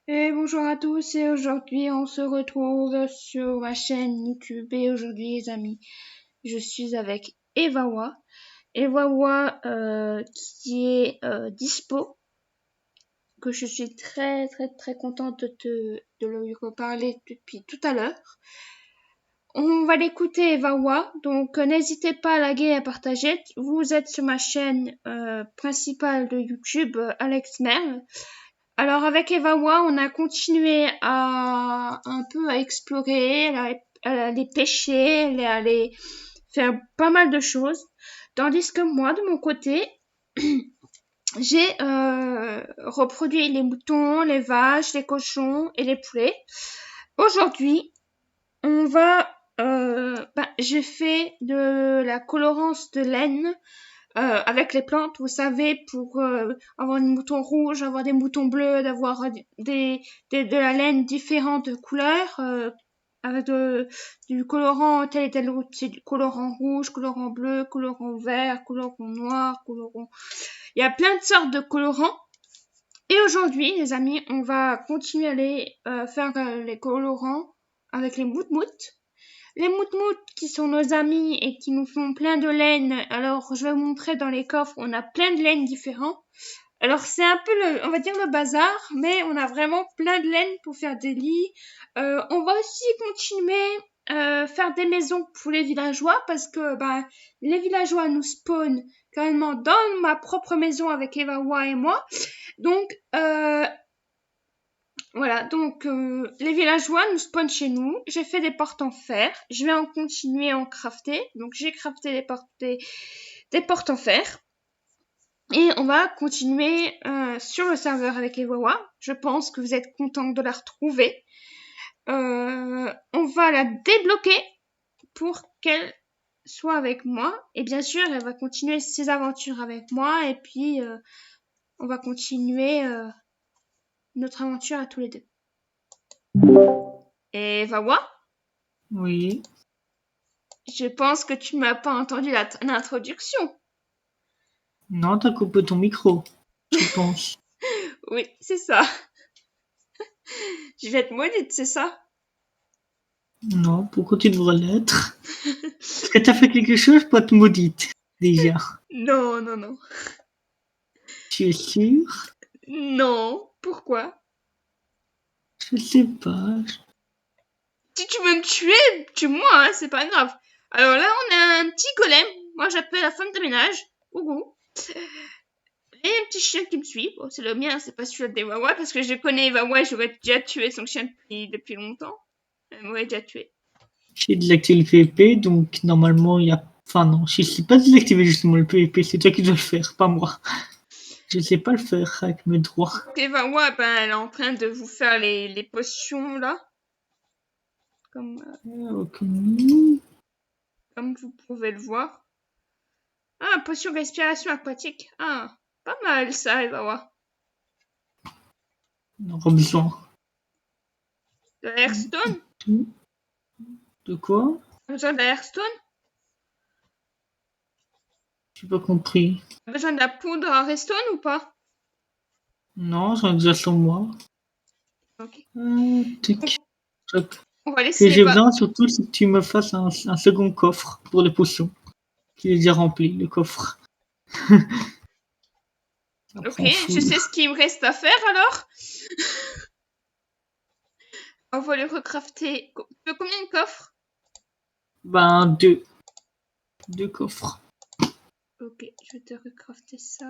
Et bonjour à tous, et aujourd'hui on se retrouve sur ma chaîne YouTube. Et aujourd'hui les amis, je suis avec Evawa. Evawa qui est dispo, que je suis très contente de lui reparler depuis tout à l'heure. On va l'écouter Evawa, donc n'hésitez pas à liker et à partager. Vous êtes sur ma chaîne principale de YouTube, Alex Merle. Alors avec Evawa, on a continué à un peu à explorer, à aller pêcher, à aller faire pas mal de choses. Tandis que moi, de mon côté, j'ai reproduit les moutons, les vaches, les cochons et les poulets. Aujourd'hui, on va... j'ai fait de la colorance de laine avec les plantes, vous savez, pour avoir des moutons rouges, avoir des moutons bleus, d'avoir de la laine différentes couleurs, avec du colorant tel et tel autre. C'est du colorant rouge, colorant bleu, colorant vert, colorant noir, colorant... Il y a plein de sortes de colorants. Et aujourd'hui, les amis, on va continuer à aller faire les colorants avec les moutmoutes. Les moutmoutes qui sont nos amis et qui nous font plein de laine. Alors, je vais vous montrer dans les coffres, on a plein de laine différents. Alors, c'est un peu on va dire le bazar, mais on a vraiment plein de laine pour faire des lits. On va aussi continuer faire des maisons pour les villageois parce que les villageois nous spawnent carrément dans ma propre maison avec Evawa et moi. Donc, voilà, donc les villageois nous spawnent chez nous. J'ai fait des portes en fer. Je vais en continuer à en crafter. Donc j'ai crafté des portes en fer. Et on va continuer sur le serveur avec les Wawa. Je pense que vous êtes contents de la retrouver. On va la débloquer pour qu'elle soit avec moi. Et bien sûr, elle va continuer ses aventures avec moi. Et puis, on va continuer notre aventure à tous les deux. Et Wawa, Oui. je pense que tu m'as pas entendu l'introduction. Non, t'as coupé ton micro, je pense. Oui, c'est ça. Je vais être maudite, c'est ça? Non, pourquoi tu devrais l'être? Est-ce que t'as fait quelque chose pour être maudite, déjà? Non, non, non. Tu es sûr? Non. Pourquoi? Je sais pas. Si tu veux me tuer, tue-moi, hein, c'est pas grave. Alors là, on a un petit golem. Moi, j'appelle la femme de ménage. Ougou. Et un petit chien qui me suit. Bon, c'est le mien, c'est pas celui de Wawa, parce que je connais Wawa, j'aurais déjà tué son chien depuis longtemps. Elle m'aurait déjà tué. J'ai désactivé le PvP, donc normalement il y a... Enfin non, je sais pas désactiver justement le PvP, c'est toi qui dois le faire, pas moi. Je sais pas le faire avec mes droits. Et Wawa, elle est en train de vous faire les potions, là. Comme vous pouvez le voir. Ah, potion respiration aquatique. Ah, pas mal ça, Evawa. On aura besoin. De l'airstone? De quoi? Besoin de l'airstone? J'ai pas compris. Besoin de la poudre à redstone ou pas? Non, j'en ai déjà sur moi. Ok. Tic. On va Ce que laisser j'ai Eva. besoin surtout, c'est que tu me fasses un second coffre pour les potions. Qui est déjà rempli, le coffre. Ok, je sais ce qu'il me reste à faire alors. On va le recrafter. Tu veux combien de coffres? Ben, deux. Deux coffres. Ok, je vais te recrafter ça.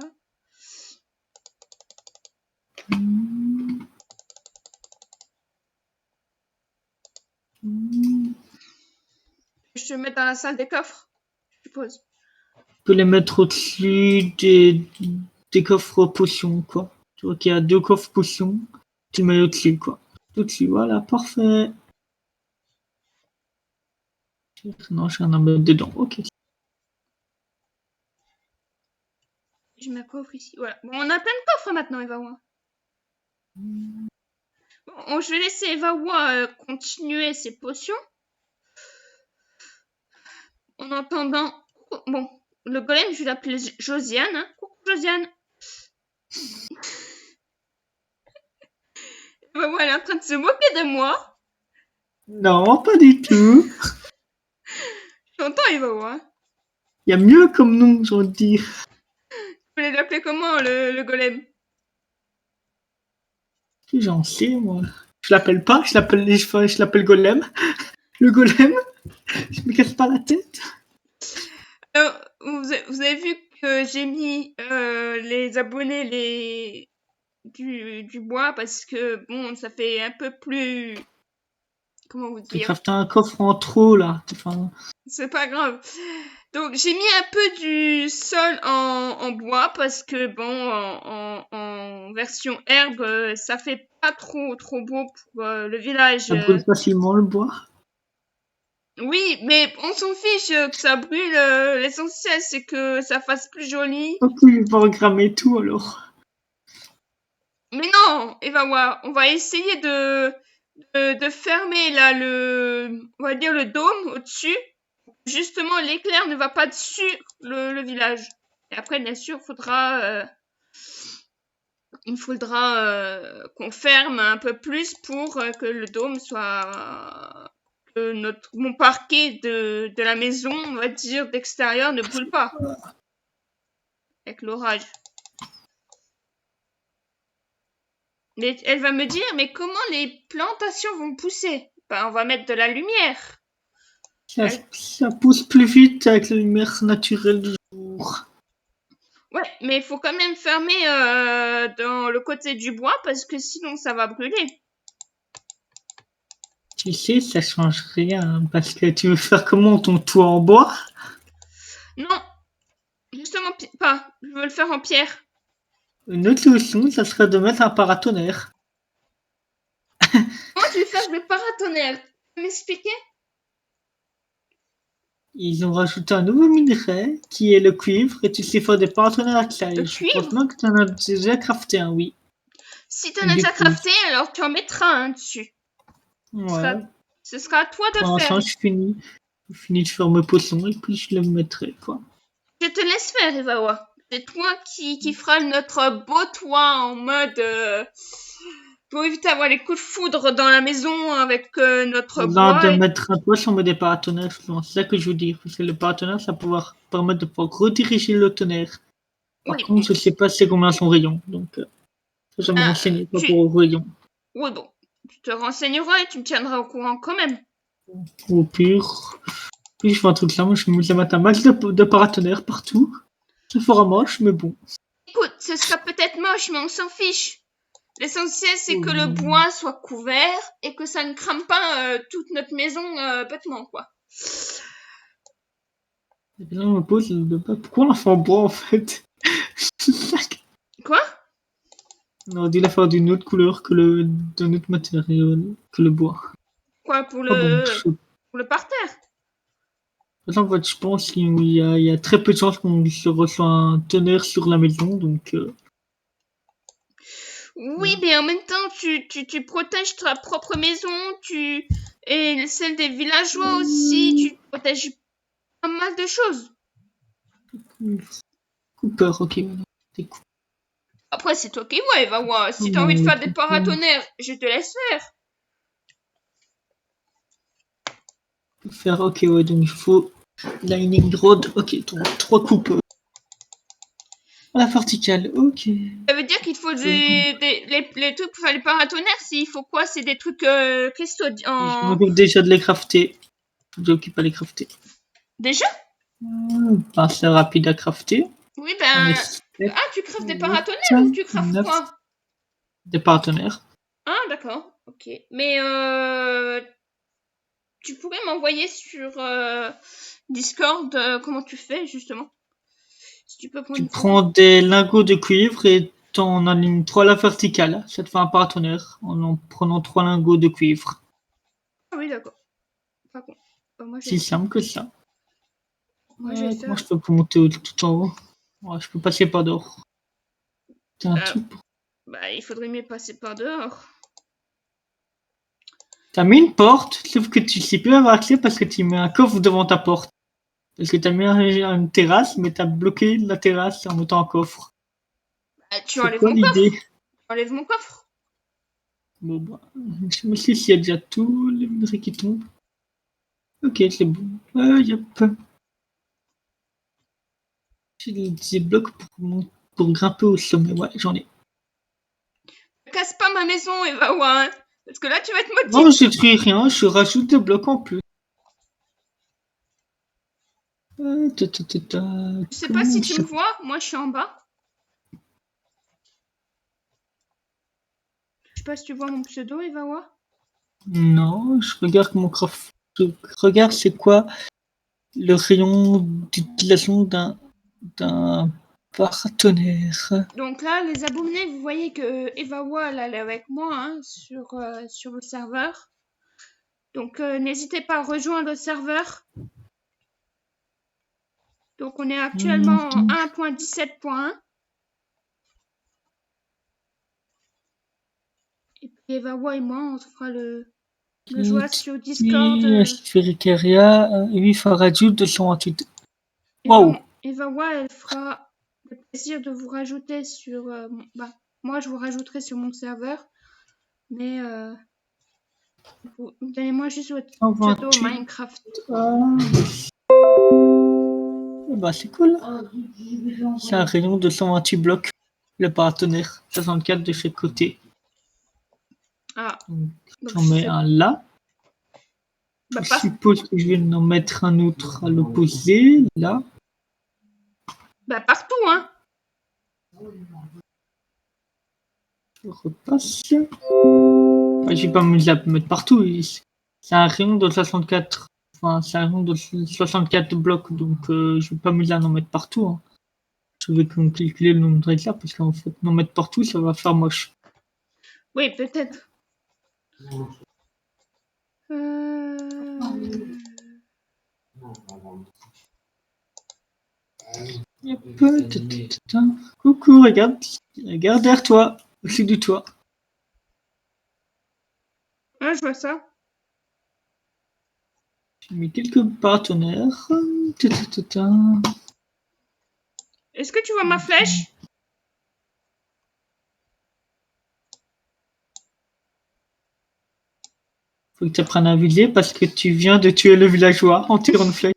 Je te mets dans la salle des coffres, je suppose. Tu peux les mettre au-dessus des coffres potions, quoi. Tu vois qu'il y a deux coffres potions. Tu mets au-dessus, quoi. Au-dessus, voilà, parfait. Non, j'ai un mettre dedans, ok. Je mets un coffre ici. Voilà. Bon, on a plein de coffres maintenant, Evawa. Bon, je vais laisser Evawa continuer ses potions. En attendant, bon, le golem, je vais l'appeler Josiane. Hein. Coucou Josiane. Maman, elle est en train de se moquer de moi. Non, pas du tout. J'entends, Ivawa. Il y a mieux comme nom, j'ai envie de dire. Tu voulais l'appeler comment, le golem? J'en sais, moi. Je l'appelle pas, je l'appelle Golem. Le Golem, je me casse pas la tête. Alors, vous avez vu que j'ai mis les abonnés du bois parce que, bon, ça fait un peu plus... Comment vous Tu dire? craftes un coffre en trop, là. Enfin, C'est pas grave. Donc j'ai mis un peu du sol en bois parce que bon en version herbe ça fait pas trop beau pour le village. ça brûle facilement le bois. Oui, mais on s'en fiche que ça brûle. L'essentiel c'est que ça fasse plus joli. Ok, je vais programmer tout alors. Mais non, Eva, on va essayer de fermer là on va dire le dôme au-dessus. Justement, l'éclair ne va pas dessus le village. Et après, bien sûr, il faudra qu'on ferme un peu plus pour que le dôme soit que mon parquet de la maison, on va dire d'extérieur, ne brûle pas avec l'orage. Mais elle va me dire, mais comment les plantations vont pousser? Ben, on va mettre de la lumière. Ça pousse plus vite avec la lumière naturelle du jour. Ouais, mais il faut quand même fermer dans le côté du bois parce que sinon ça va brûler. Tu sais, ça change rien parce que tu veux faire comment ton toit en bois? Non, justement pas. Je veux le faire en pierre. Une autre solution, ça serait de mettre un paratonnerre. Comment tu veux faire le paratonnerre? Tu peux m'expliquer? Ils ont rajouté un nouveau minerai qui est le cuivre et tu sais faire des paratonnerres avec ça. Le Et je pense cuivre? même que tu en as déjà crafté un, oui. Si t'en Avec as du déjà cuivre. crafté, alors tu en mettras un dessus. Ouais. Ce sera à toi de Pour faire. l'instant, je finis de faire mes potions et puis je le mettrai, quoi. Je te laisse faire, Evawa. C'est toi qui fera notre beau toit en mode pour éviter d'avoir les coups de foudre dans la maison avec notre Là, de bois. mettre un toit sans mettre des paratonnerres, c'est ça que je veux dire. Parce que le paratonnerre, ça va pouvoir permettre de pouvoir rediriger le tonnerre. Par Oui, contre, je sais pas c'est combien son rayon. Donc, ça, je vais me euh, renseigner pas tu, pour au rayon. oui bon, tu te renseigneras et tu me tiendras au courant quand même. Au pire, puis je fais un truc là, moi je me mettre un max de paratonnerres partout. Ça fera moche, mais bon. Écoute, ce sera peut-être moche, mais on s'en fiche. L'essentiel, c'est que le bois soit couvert et que ça ne crame pas toute notre maison bêtement, quoi. Et puis là, on me pose pourquoi on l'a fait en bois en fait? Quoi? On aurait dû la faire d'une autre couleur d'un autre matériau que le bois. Quoi, Ah bon, pour le parterre? en fait, je pense qu'il y a très peu de chances qu'on se reçoit un tonnerre sur la maison, donc. Oui, mais en même temps, tu protèges ta propre maison, et celle des villageois aussi, tu protèges pas mal de choses. Cooper, ok, voilà. C'est cool. Après, c'est toi qui vois, Eva, ouais. Si t'as envie de faire des paratonnerres, je te laisse faire. Faire, ok, ouais, donc il faut Lightning Rod, ok, donc 3 coupes. À la verticale, ok. Ça veut dire qu'il te faut les trucs pour faire les paratonnerres, s'il faut quoi? C'est des trucs cristaux Je m'occupe déjà de les crafter. Je m'occupe à les crafter. Déjà? Ben, c'est rapide à crafter. Oui, On est ben... 7, Ah, tu craftes des 8, paratonnerres ou tu craftes 9 quoi? des partenaires. Ah, d'accord. Ok. Mais tu pourrais m'envoyer sur Discord comment tu fais, justement? Si tu peux prendre Tu une photo. prends des lingots de cuivre et t'en alignes 3 à la verticale. Ça te fait un partenaire en prenant 3 lingots de cuivre. Ah oui, d'accord. Par contre, moi, Si simple que ça. je vais Comment faire... je peux monter tout en haut? Ouais, je peux passer par dehors. C'est un truc. Bah, il faudrait mieux passer par dehors. T'as mis une porte, sauf que tu sais plus avoir accès parce que tu mets un coffre devant ta porte. Parce que t'as mis une terrasse, mais t'as bloqué la terrasse en mettant un coffre. Bah, tu C'est enlèves quoi mon l'idée? coffre. Tu enlèves mon coffre. Bon, bah, je me suis s'il y a déjà tout, les minerais qui tombent. Ok, c'est bon. Yep. J'ai des blocs pour grimper au sommet. Ouais, j'en ai. Casse pas ma maison, Eva, hein, parce que là, tu vas être Non, maudite. je détruis rien, je rajoute des blocs en plus. Je sais pas Comment si on tu me s'appelle? vois, moi je suis en bas. Je sais pas si tu vois mon pseudo, Eva. Non, je regarde mon craft. Je regarde c'est quoi le rayon d'utilisation d'un paratonnerre. Donc là, les abonnés, vous voyez que Evawa, elle est avec moi hein, sur le serveur. Donc n'hésitez pas à rejoindre le serveur. Donc on est actuellement en 1.17.1. Et puis Evawa et moi, on se fera le joie sur Discord. Sphéricaria, 8 faradius, 228. Wow! Evawa, elle fera le plaisir de vous rajouter sur... moi, je vous rajouterai sur mon serveur. Mais donnez-moi juste votre pseudo 128. Minecraft. Bah, c'est cool. C'est un rayon de 128 blocs. Le paratonnerre, 64 de chaque côté. Ah, J'en mets un là. Je suppose que je vais en mettre un autre à l'opposé, là. Bah partout, hein. Je repasse. Bah, je vais pas me la mettre partout. C'est un rayon de 64. Enfin, c'est un rayon de 64 blocs, donc je vais pas me la en mettre partout. Hein. Je vais calculer le nombre d'éclairs, parce qu'en fait, en mettre partout, ça va faire moche. Oui, peut-être. Coucou, regarde derrière toi, au-dessus du toit. Ah, je vois ça. J'ai mis quelques paratonnerres. Est-ce que tu vois ma flèche? Faut que tu apprennes à viser parce que tu viens de tuer le villageois en tirant une flèche.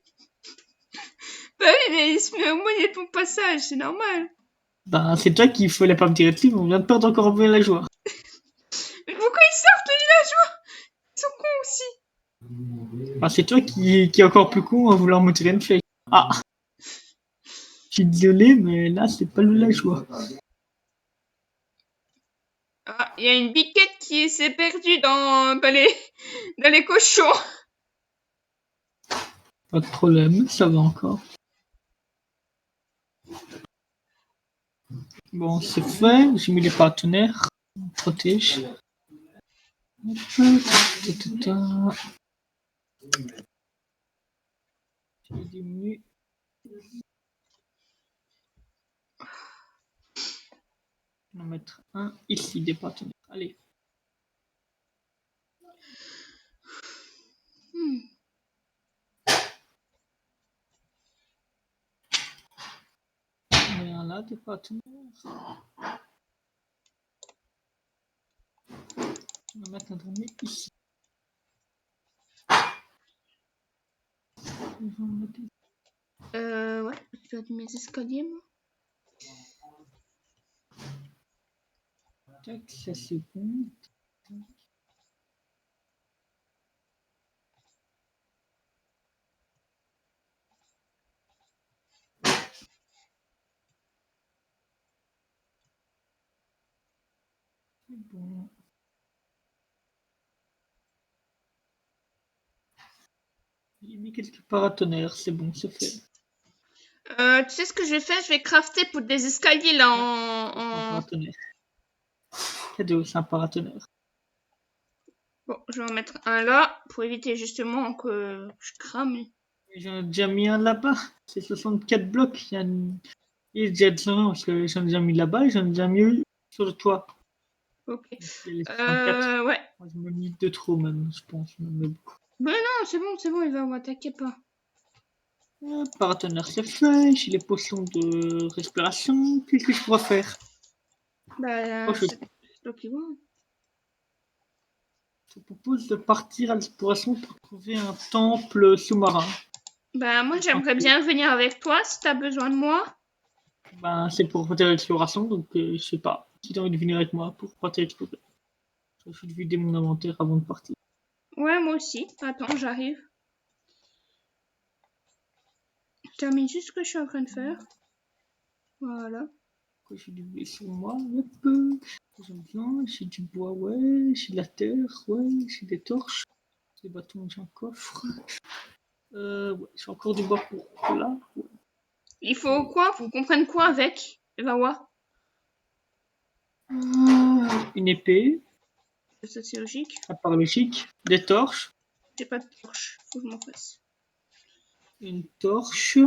Bah oui, mais il se met au moyen de ton passage, c'est normal. Bah, c'est toi qu'il fallait pas me tirer dessus, on vient de perdre encore un villageois. Mais pourquoi ils sortent les villageois? Ils sont cons aussi. Bah, c'est toi qui est encore plus con en vouloir me tirer une flèche. Ah! Je suis désolé, mais là, c'est pas le villageois. Ah, il y a une biquette qui s'est perdue dans les cochons. Pas de problème, ça va encore. Bon, c'est fait, j'ai mis les partenaires. On protège. Je diminue. On va mettre un ici des partenaires. Allez. On met un là des partenaires. On va mettre un dernier ici. Ouais, je vais mettre mes escaliers, moi. Tac, ça c'est bon. C'est bon. J'ai mis quelques paratonnerres, c'est bon, c'est fait. Tu sais ce que je vais faire? Je vais crafter pour des escaliers là Un paratonnerre. Cadeau, c'est un paratonnerre. Bon, je vais en mettre un là pour éviter justement que je crame. J'en ai déjà mis un là-bas. C'est 64 blocs. Il est déjà de parce que j'en ai déjà mis là-bas et j'en ai déjà mis sur le toit. Ok. Ouais. Ouais. Je me mis de trop même, je pense. Mais non, c'est bon, il va, t'inquiète pas. Paratonnerre, c'est fait. J'ai les potions de respiration. Qu'est-ce que je pourrais faire? Bah, c'est toi qui vois. te propose de partir à l'exploration pour trouver un temple sous-marin. Bah, moi, j'aimerais bien venir avec toi si t'as besoin de moi. Ben, c'est pour partir à l'exploration, donc je sais pas. Si t'as envie de venir avec moi pour partir explorer. Je vais vider mon inventaire avant de partir. Ouais, moi aussi. Attends, j'arrive. Je termine juste ce que je suis en train de faire. Voilà. J'ai du blé sur moi, hop. J'aime bien, j'ai du bois, ouais, j'ai de la terre, ouais, j'ai des torches, des bâtons, j'ai un coffre. Ouais, j'ai encore du bois pour là. Ouais. Il faut quoi? Faut qu'on prenne quoi avec? Vawa. Une épée, Ça, c'est logique. à part logique, des torches, J'ai pas de torche. Faut que je m'en fasse. une torche,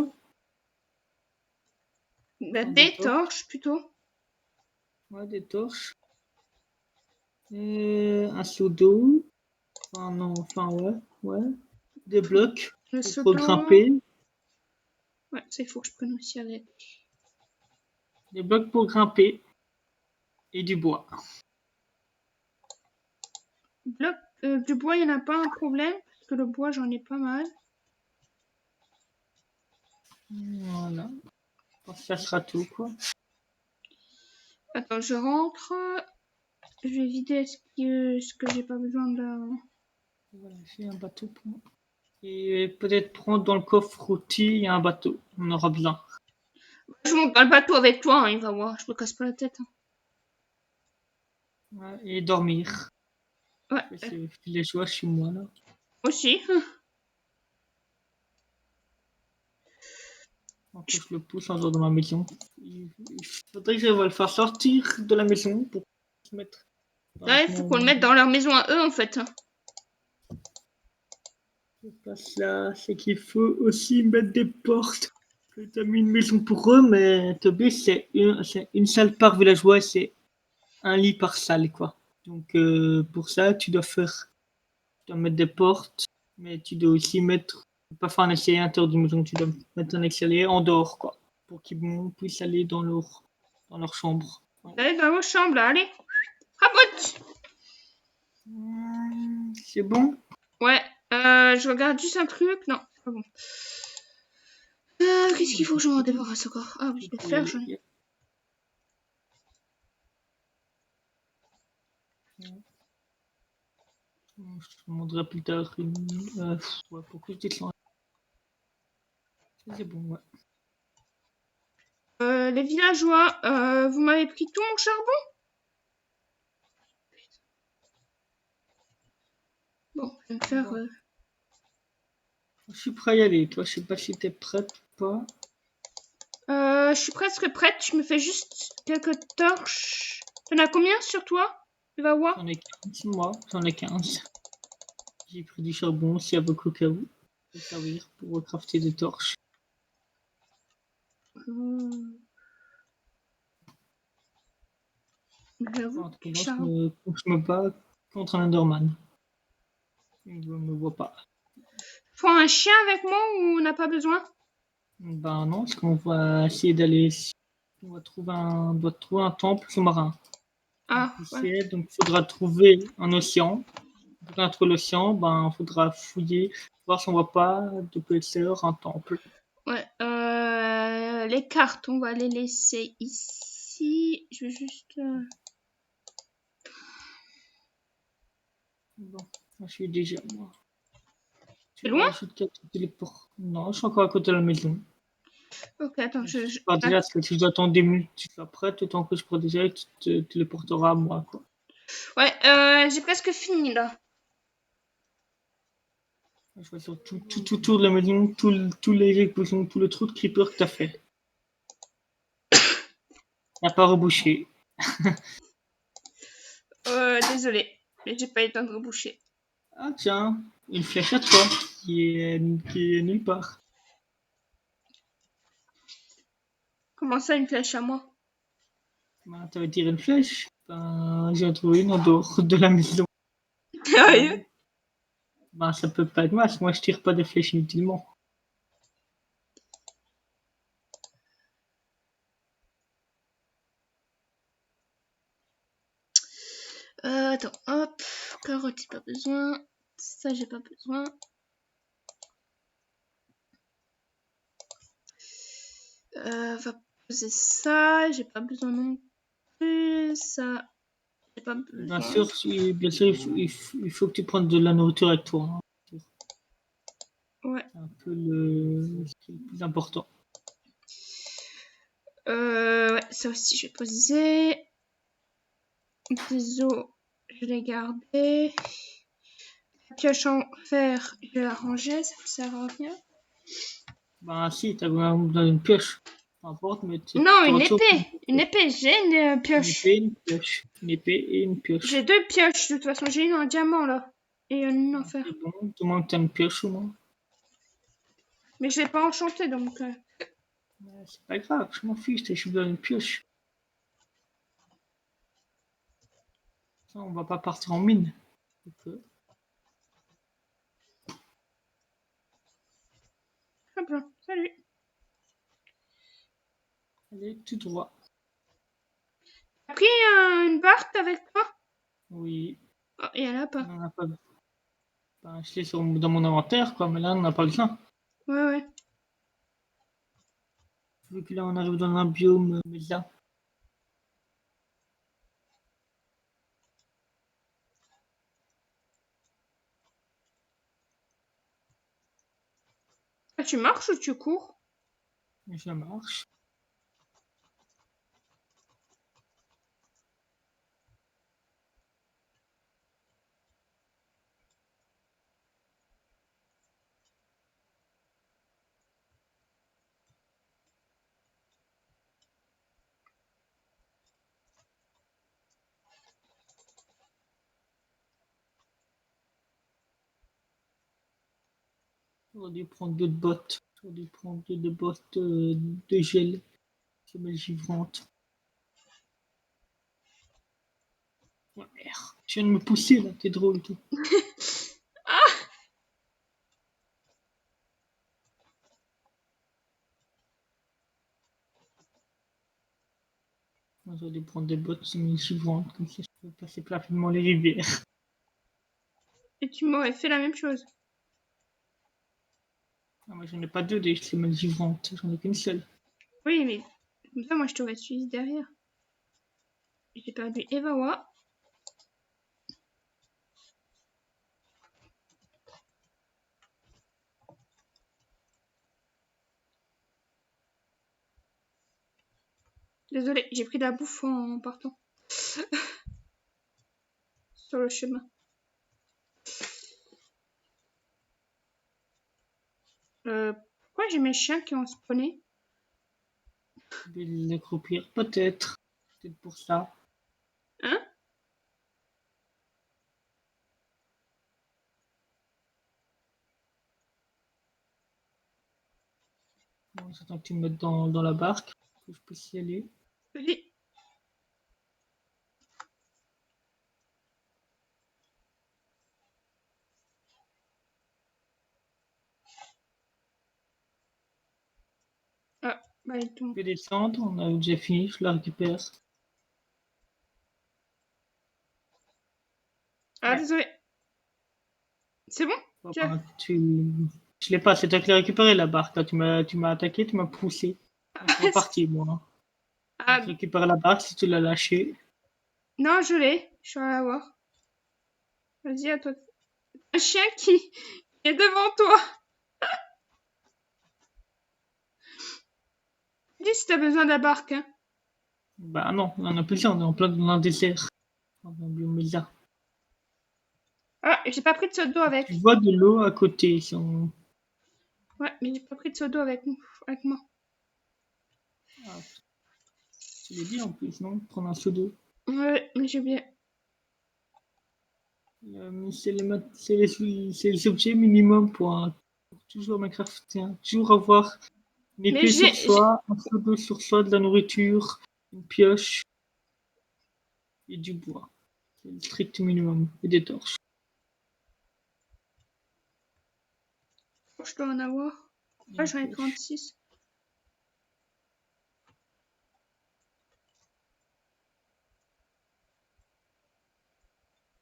Bah, enfin, des des torches, torches, plutôt. ouais, des torches, un seau d'eau, enfin non, enfin ouais, des blocs Le seau pour d'eau. grimper, Ouais, ça, il faut que je prenne aussi avec. des blocs pour grimper et du bois. Bloc, du bois, il n'y en a pas un problème. Parce que le bois, j'en ai pas mal. Voilà, je pense que ça sera tout quoi. Attends, je rentre. Je vais vider ce que j'ai pas besoin de. Voilà, j'ai un bateau pour moi. Et peut-être prendre dans le coffre outil, il y a un bateau. On aura besoin. Je monte dans le bateau avec toi, hein, il va voir. Je me casse pas la tête. Hein. Ouais, et dormir. Ouais, C'est les choix chez moi là. aussi. Donc, je le pousse en dehors de ma maison. Il faudrait que je le faire sortir de la maison pour se mettre dans Ouais, il faut qu'on le mon mette dans leur maison à eux, en fait. Hein. place là. C'est qu'il faut aussi mettre des portes. Tu as mis une maison pour eux, mais Toby, c'est une salle par villageois, c'est un lit par salle quoi. Donc pour ça, tu dois mettre des portes, mais tu dois aussi mettre, pas faire un extérieur à l'intérieur d'une maison, tu dois mettre un extérieur en dehors, quoi, pour qu'ils puissent aller dans leur chambre. Ouais. Allez, dans vos chambres, là, allez. Rabote. C'est bon? Ouais, je regarde juste un truc. Non, c'est pas bon. Qu'est-ce qu'il faut que je m'en débarrasse encore? Ah oui, le fer, j'en ai. Je te demanderai plus tard ouais, pourquoi je descends. C'est bon, ouais. Les villageois, vous m'avez pris tout mon charbon? Bon, je vais me faire. Je suis prêt à y aller. Toi, je sais pas si t'es prête ou pas. Je suis presque prête. Je me fais juste quelques torches. T'en as combien sur toi? Va voir. J'en ai 15, moi. J'en ai 15. J'ai pris du charbon aussi avec au cas où. Ça peut servir pour crafter des torches. J'avoue En que attendant, charbon. je me bats contre un Enderman. Il ne me voit pas. Faut un chien avec moi ou on n'a pas besoin? Ben non, parce qu'on va essayer d'aller. On doit trouver un temple sous-marin. Ah, ouais. Donc il faudra trouver un océan. Pour trouver l'océan, ben il faudra fouiller, voir si on voit pas de l'épaisseur un temple. Ouais. Les cartes, on va les laisser ici. Je vais juste. Bon, je suis déjà moi. C'est Tu loin? rajoutes 4 téléports. Non, je suis encore à côté de la maison. Ok, attends, Je pars déjà parce que si je dois attendre des minutes, tu sois prête, autant que je pourrai déjà, tu te téléporteras à moi, quoi. Ouais, j'ai presque fini là. Je vois sur tout autour de la maison, tous les explosions, tout le trou de creeper que t'as fait. T'as pas rebouché. Désolé, mais j'ai pas eu le temps de reboucher. Ah tiens, une flèche à toi qui est nulle part. Comment ça, une flèche à moi? Ben, t'avais tiré une flèche. Ben, j'ai trouvé une en dehors de la maison. Sérieux? Ben, ça peut pas être masse. Moi, je tire pas des flèches inutilement. Attends, hop. Carotte, j'ai pas besoin. Ça, j'ai pas besoin. Va poser ça. J'ai pas besoin non plus. Ça, j'ai pas besoin. Bien sûr, il faut que tu prennes de la nourriture avec toi. Hein. Ouais. C'est un peu ce qui est le plus important. Ouais, ça aussi, je vais poser. Des os, je l'ai gardé. La pioche en fer, je vais la ranger, ça ne sert à rien. Ben si, t'as besoin d'une pioche. Peu importe, mais Non, une t'auras toujours épée. Une épée, j'ai une pioche. une pioche. Une épée et une pioche. J'ai 2 pioches, de toute façon. J'ai une en diamant, là. Et une en fer. C'est bon, du moins que t'as une pioche au moins. Mais je l'ai pas enchanté, donc... C'est pas grave, je m'en fiche, t'as juste besoin d'une pioche. Ça, on va pas partir en mine. Donc, Très bien, salut. allez, tout droit. T'as pris une barque avec toi? Oui, Oh, et elle a on pas. en a pas. Ben, je l'ai dans mon inventaire, quoi, mais là, on n'a pas besoin. Ouais, ouais. Vu que là, on arrive dans un biome média. Ah, tu marches ou tu cours? Je marche. J'aurais dû prendre d'autres bottes. J'aurais dû prendre des bottes de gel. Semelles givrantes. Ouais, merde. Tu viens de me pousser là, t'es drôle toi. Ah! Moi, j'aurais dû prendre des bottes semelles givrantes, comme ça je peux passer plus rapidement les rivières. Et tu m'aurais fait la même chose. Ah, moi, j'en ai pas deux des semelles givrantes, j'en ai qu'une seule. Oui, mais comme ça, moi, je t'aurais suivi derrière. J'ai perdu Evawa. Désolée, j'ai pris de la bouffe en partant. Sur le chemin. Pourquoi j'ai mes chiens qui ont spawné? Je vais les croupir, peut-être. Peut-être pour ça. Hein? Bon, j'attends que tu me mettes dans la barque, que je puisse y aller. Vas-y. Ah, bah, il tombe. Je vais descendre, on a déjà fini, je la récupère. Ah, Ouais. désolé. C'est bon? Tiens. Enfin, je l'ai pas, c'est toi qui l'as récupéré la barque. Là, tu m'as attaqué, tu m'as poussé. Je suis reparti, moi. Hein. Donc, Ah, récupère la barque si tu l'as lâchée. non, je l'ai. Je suis allée la voir. Vas-y, à toi. Un chien qui est devant toi. Dis si t'as besoin de la barque, hein. Bah non, on en a plusieurs, on est en plein dans un désert. Dans un biome média. Ah, j'ai pas pris de seau d'eau Tu avec. vois de l'eau à côté. Ouais, mais j'ai pas pris de seau d'eau avec moi. Ah, tu l'as dit en plus, non? Prendre un seau d'eau. Ouais, mais j'ai oublié. C'est les objets minimum pour toujours Minecraftien. Toujours avoir une Mais épée sur soi, un seau d'eau sur soi, de la nourriture, une pioche et du bois. C'est le strict minimum. Et des torches. Je dois en avoir. Et Ah, une j'en ai pioche. 36.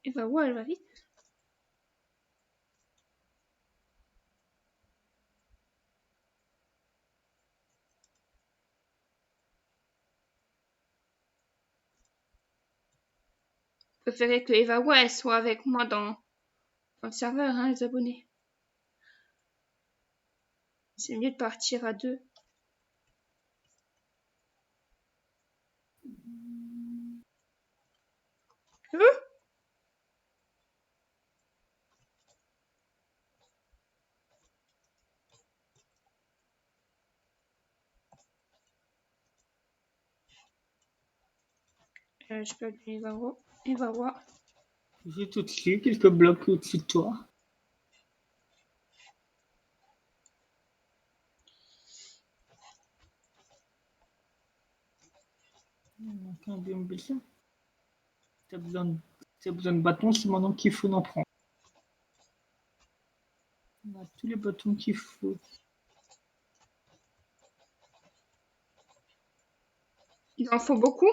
Evawa, elle va vite. Je préférais que Evawa, elle soit avec moi dans le serveur, hein, les abonnés. C'est mieux de partir à deux. Je peux appeler Evawa. J'ai tout dessus, quelques blocs au-dessus de toi. Un biome bizarre. T'as besoin de bâtons, c'est maintenant qu'il faut en prendre. On a tous les bâtons qu'il faut. Il en faut beaucoup?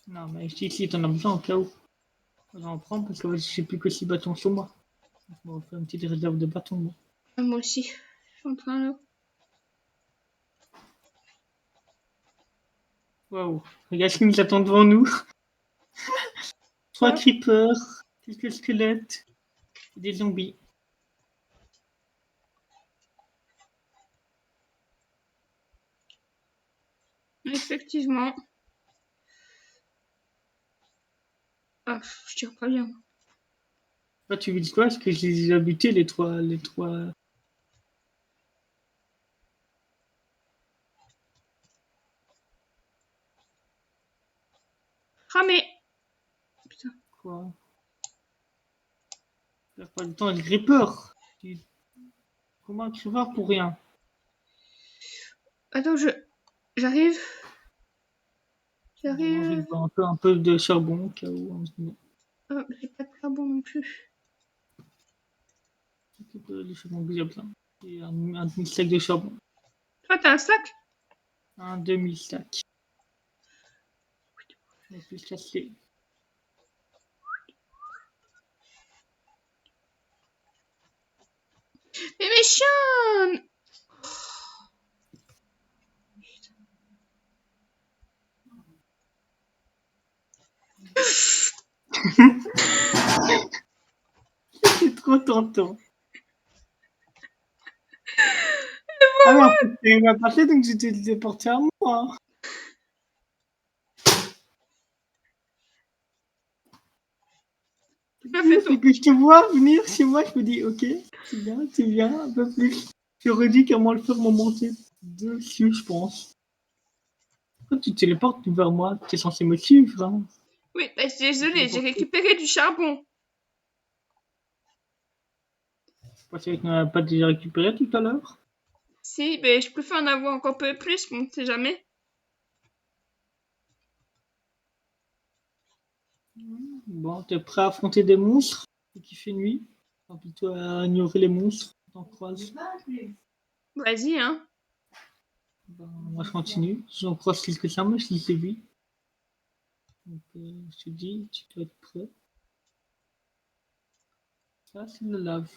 Non, mais si t'en as besoin au cas où. J'en prends parce que je sais plus que 6 bâtons sur moi. Je me refais une petite réserve de bâtons. Moi, Moi aussi. Je suis en train là. Waouh, regarde ce qui nous attend devant nous. 3 Ouais. creepers, quelques squelettes, et des zombies. Effectivement. Ah, je tire pas bien. Toi, tu veux dire quoi? Est-ce que je les ai butés les trois. Ramé. Putain. Quoi? Perds pas du temps, le gripper. Comment un creeper pour rien? Attends, j'arrive. Bon, je J'arrive. vais un peu de charbon au cas où. Oh, j'ai pas de charbon non plus. Le charbon que j'ai besoin. Et un demi-sac de charbon. Toi, t'as un sac? Un demi-sac. Je vais plus casser. Mais mes chiens! C'est trop tentant. Ah mais en fait, il m'a passé donc j'étais déporté à moi. Tu m'as fait C'est ton... que je te vois venir chez moi, je me dis ok, c'est bien, un peu plus. J'aurais dit comment le faire m'en monter dessus, je pense. Quand tu te téléportes vers moi, tu es censé me suivre. Hein. Oui, bah, désolé, j'ai récupéré du charbon. Je pensais que tu n'avais pas déjà récupéré tout à l'heure. Si, mais je préfère en avoir encore un peu plus, mais on sait jamais. Bon, t'es prêt à affronter des monstres qui fait nuit. Enfin, plutôt à ignorer les monstres t'en croises. Vas-y, hein. Ben, moi je continue. J'en croise quelques-uns, mais je les ai vus. Donc je te dis, tu dois être prêt. Ça, c'est le lave.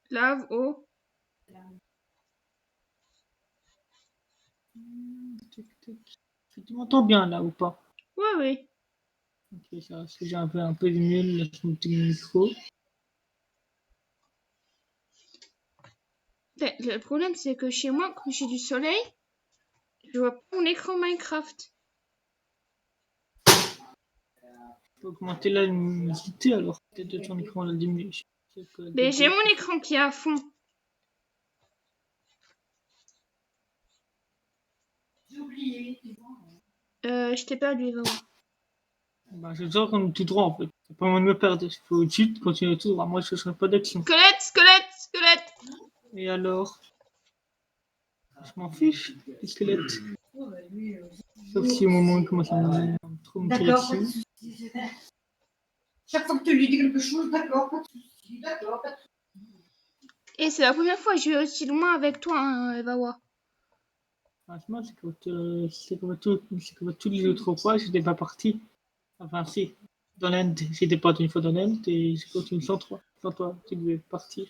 Lave, eau. Tu m'entends bien là ou pas? Ouais, oui. Ok, ça, parce que j'ai un peu de mieux là, sur mon petit micro. Le problème, c'est que chez moi, quand j'ai du soleil, je vois pas mon écran Minecraft. Tu peux augmenter la luminosité alors. Peut-être de ton écran la diminuer. Mais j'ai mon écran qui est à fond. Je t'ai perdu, Eva. Bah, je sors comme tout droit en fait. C'est pas moyen de me perdre. Il faut tout continuer tout droit. Moi, je ne serai pas d'action. Squelette, squelette, squelette. Et alors? Je m'en fiche, les squelettes. Sauf si au moment où il commence à trop me tirer dessus. Chaque fois que tu lui dis quelque chose, d'accord, pas de soucis, d'accord, pas de soucis. Et c'est la première fois que je vais aussi loin avec toi, hein, Evawa. Franchement, c'est que tous les autres fois, j'étais pas parti Enfin, si. Dans l'Inde, j'étais pas une fois dans l'Inde et j'ai continué sans toi. Sans toi, tu devais partir.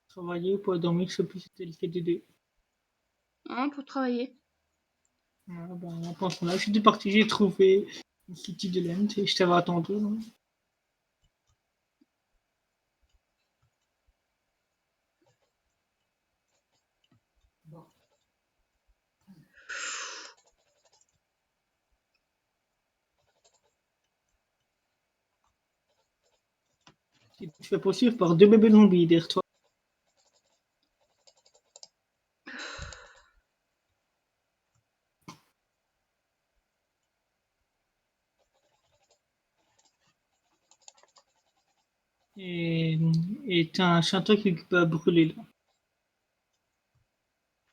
Travailler pour dormir, je sais plus si c'était le CDD. Hein, pour travailler. Ouais, ben, en pensant là, j'étais parti, j'ai trouvé une city de l'Inde et je t'avais attendu, non? Bon. Tu te fais poursuivre par deux bébés zombies derrière toi. Et, et t'as un château qui va brûler là.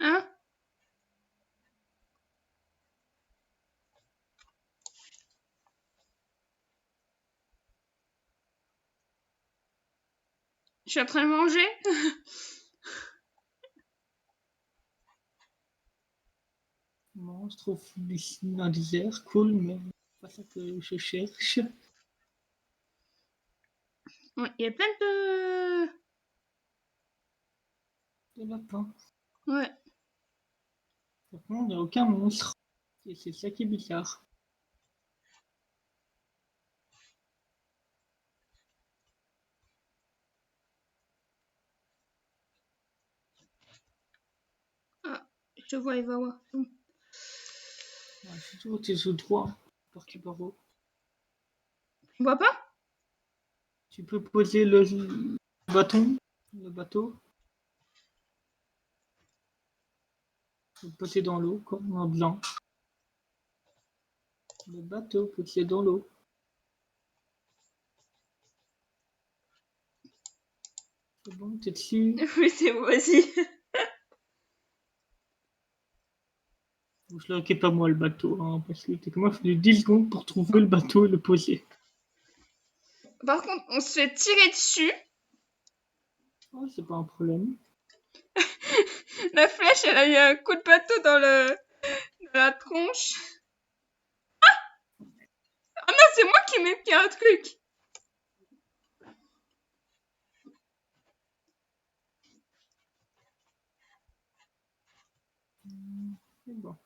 Hein? Je suis en train de manger. Bon, je trouve ici un désert, cool, mais c'est pas ça que je cherche. Ouais, il y a plein de... Des lapins. Ouais. Par contre, il n'y a aucun monstre. Et c'est ça qui est bizarre. Ah, je te vois, Evawa. Ouais, je suis toujours tes sous droit. Parti par où? Tu vois pas? Tu peux poser le bâton, le bateau, le poser dans l'eau, comme en blanc. Le bateau posé dans l'eau. C'est bon, t'es dessus. Oui, c'est moi aussi. Je le pas moi le bateau, hein, parce que t'es comme moi, il fallu 10 secondes pour trouver le bateau et le poser. Par contre, on se fait tirer dessus. Oh, c'est pas un problème. La flèche, elle a eu un coup de bateau dans la tronche. Ah non, c'est moi qui m'ai pris un truc. C'est bon.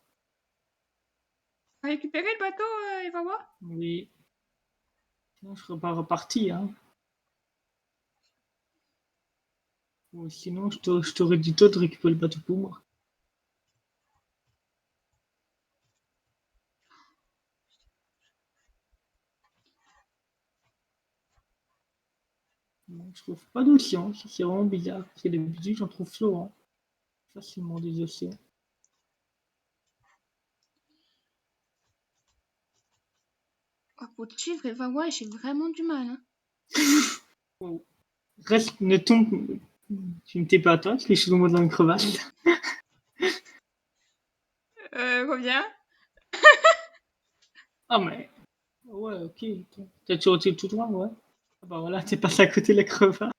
T'as récupéré le bateau, Evawa? Oui. Sinon, je serais pas reparti, hein. Ou sinon, je t'aurais dit toi de récupérer le bateau pour moi. Bon, je trouve pas d'océan, ça c'est vraiment bizarre. Parce que d'habitude, j'en trouve souvent. Facilement des océans. Oh, pour te suivre, Evawa, j'ai vraiment du mal. Hein. Oh. Reste, ne tombe. Tu ne t'es pas à toi, parce que je suis tombé dans une crevasse. Reviens. Ah, mais. Ouais, ok. T'as toujours été tout droit, ouais. Ah bah voilà, t'es passé à côté de la crevasse.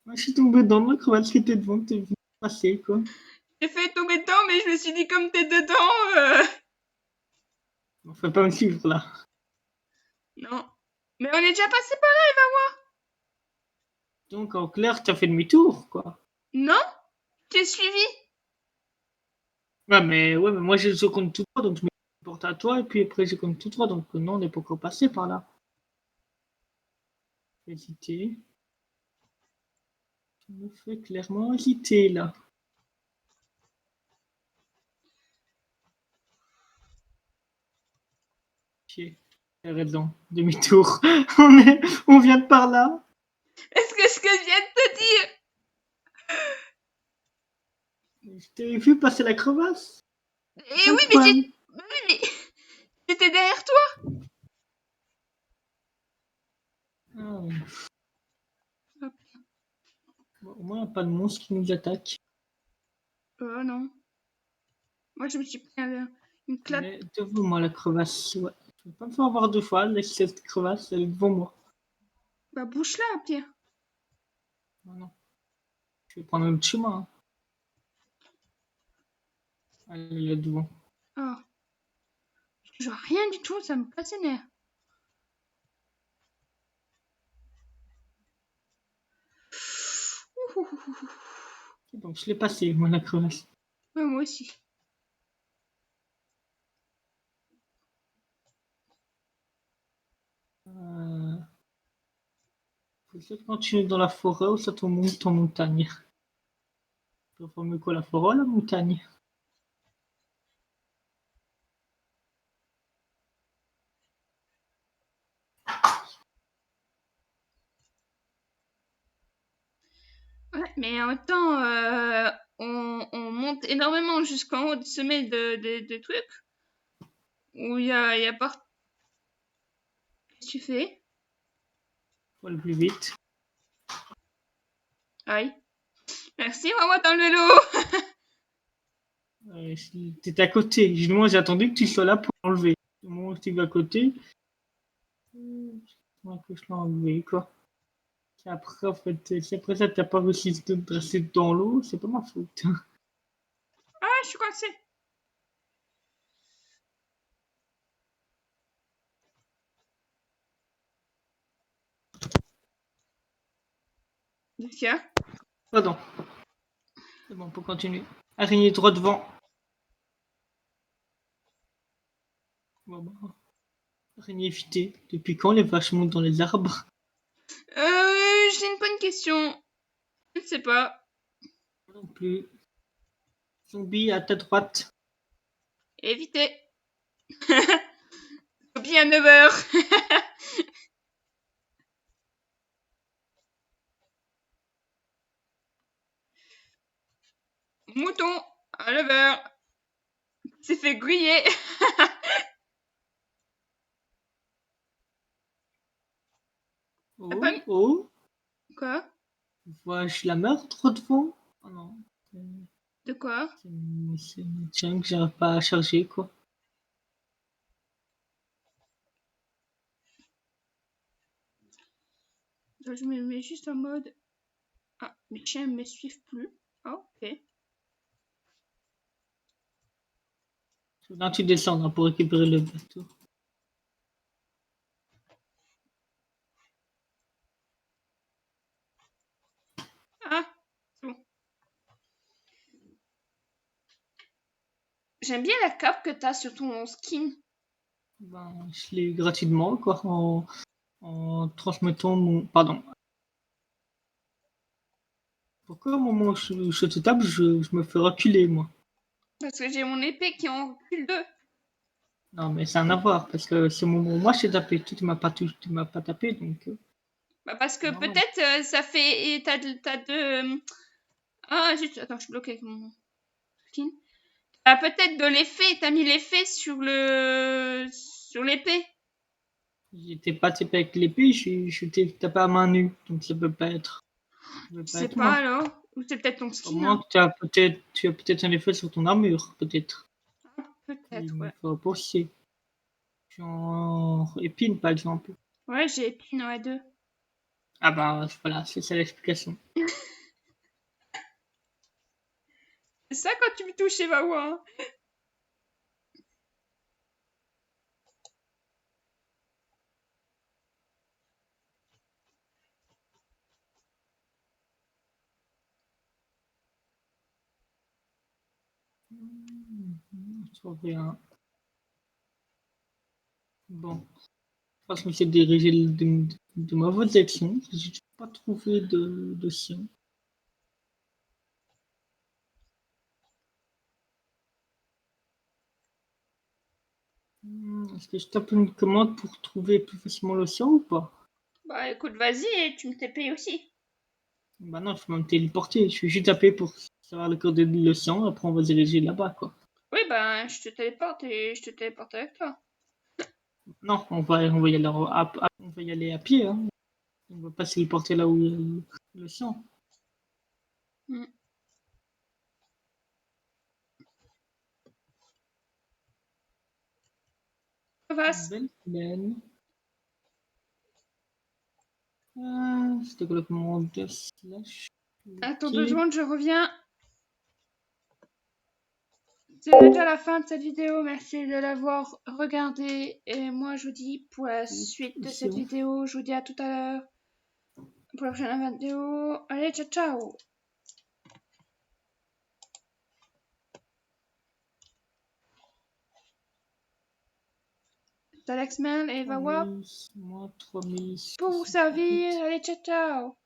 Moi, je suis tombé dans la crevasse qui était devant, t'es venu passer, quoi. J'ai fait tomber dedans, mais je me suis dit, comme t'es dedans, On faut pas me suivre, là. non. Mais on est déjà passé par là, Evawa. Donc, en clair, t'as fait demi-tour, quoi. Non? T'es suivi? Ouais, mais moi, je compte tout droit, donc je me porte à toi, et puis après, je compte tout droit, donc non, on n'est pas encore passé par là. Hésiter. Tu me fais clairement hésiter, là. Ok, t'as raison. Demi-tour. On vient de par là. Est-ce que ce que je viens de te dire? Je t'ai vu passer la crevasse. C'est Eh ça le oui, mais problème. j'étais derrière toi. Ah, ouais. Bon, au moins, il n'y a pas de monstre qui nous attaque. Non. Moi, je me suis pris une claque. Mais devant moi, la crevasse. Ouais. Je ne peux pas me faire avoir deux fois. Laisse cette crevasse, elle est devant moi. Bah, bouche-la, Pierre. Non, non. Je vais prendre un autre chemin, hein. Elle est là devant. Ah. Je vois rien du tout, ça me casse les nerfs. Donc, je l'ai passé, moi, la crevasse. Ouais, moi aussi. Faut soit continuer dans la forêt ou soit on monte en montagne. Faut mieux quoi, la forêt ou la montagne? Ouais, mais en même temps, on monte énormément jusqu'en haut du sommet de trucs. Où il y a pas... Qu'est-ce que tu fais? Faut aller plus vite. Aïe. Merci, Wawa dans le vélo. T'étais à côté. Moi, j'ai attendu que tu sois là pour l'enlever. Au moment où tu vas à côté, moi que je l'ai enlevé, quoi. Et après, en fait, si après ça, t'as pas réussi de te dresser dans l'eau, c'est pas ma faute. Ah, je suis coincée. Qu'est-ce qu'il y a? Pardon. C'est bon, on peut continuer. Araignée droit devant. Bon, bah, araignée évitée. Depuis quand les vaches montent dans les arbres? J'ai une bonne question. Je ne sais pas. Non plus. Zombie à ta droite. Éviter. Copie à 9h. Mouton à 9h. C'est fait griller. Oh, oh. Quoi? Vois-je la meurtre devant? Oh non. De quoi? C'est une chaîne que j'arrive pas à charger, quoi. Je me mets juste en mode... Ah, mes chiens me suivent plus. Ah, ok. Là, tu descends là, pour récupérer le bateau. Ah, c'est bon. J'aime bien la cape que t'as sur ton skin. Ben, je l'ai eu gratuitement, quoi, en transmettant mon... Pardon. Pourquoi au moment où je te tape, je me fais reculer, moi? Parce que j'ai mon épée qui en recule 2. Non, mais c'est un avoir, parce que c'est au moment où moi je t'ai tapé. Toi, tu m'as pas tapé, donc Bah parce que c'est normal. peut-être ça fait... T'as de... Ah, juste... Attends, je suis bloquée avec mon skin. T'as peut-être de l'effet. T'as mis l'effet sur le... Sur l'épée. J'étais pas tapé avec l'épée, je t'ai tapé à main nue, donc ça peut pas être, ça peut Je pas sais être pas moi. alors. Ou c'est peut-être ton Au skin, moins hein. que tu as peut-être un effet sur ton armure, peut-être. Peut-être, Il ouais. faut penser. Genre épine, par exemple. Ouais, j'ai épine, ouais, 2. Ah bah voilà, c'est ça l'explication. C'est ça quand tu me touches, Evawa, hein. Je trouve rien. Bon, je pense que je me suis dirigé de mauvaise direction. J'ai pas trouvé de sien. Est-ce que je tape une commande pour trouver plus facilement l'océan ou pas? Bah écoute, vas-y et tu me TP aussi. Bah non, je peux me téléporter. Je suis juste tapé pour savoir le code de l'océan. Après, on va se diriger là-bas, quoi. Oui, bah je te téléporte et je te téléporte avec toi. Non, on va y aller on va y aller à pied. Hein. On va pas se téléporter là où il y a l'océan. Mm. Crevasse. Belle plaine. C'était quoi le commande de slash? Attends Ok. 2 secondes, je reviens. C'est déjà la fin de cette vidéo. Merci de l'avoir regardée. Et moi, je vous dis pour la suite de cette vidéo, je vous dis à tout à l'heure. Pour la prochaine vidéo. Allez, ciao, ciao! C'est Alexman et Vawa 3000, moi 3000. pour vous servir. Allez, ciao, ciao!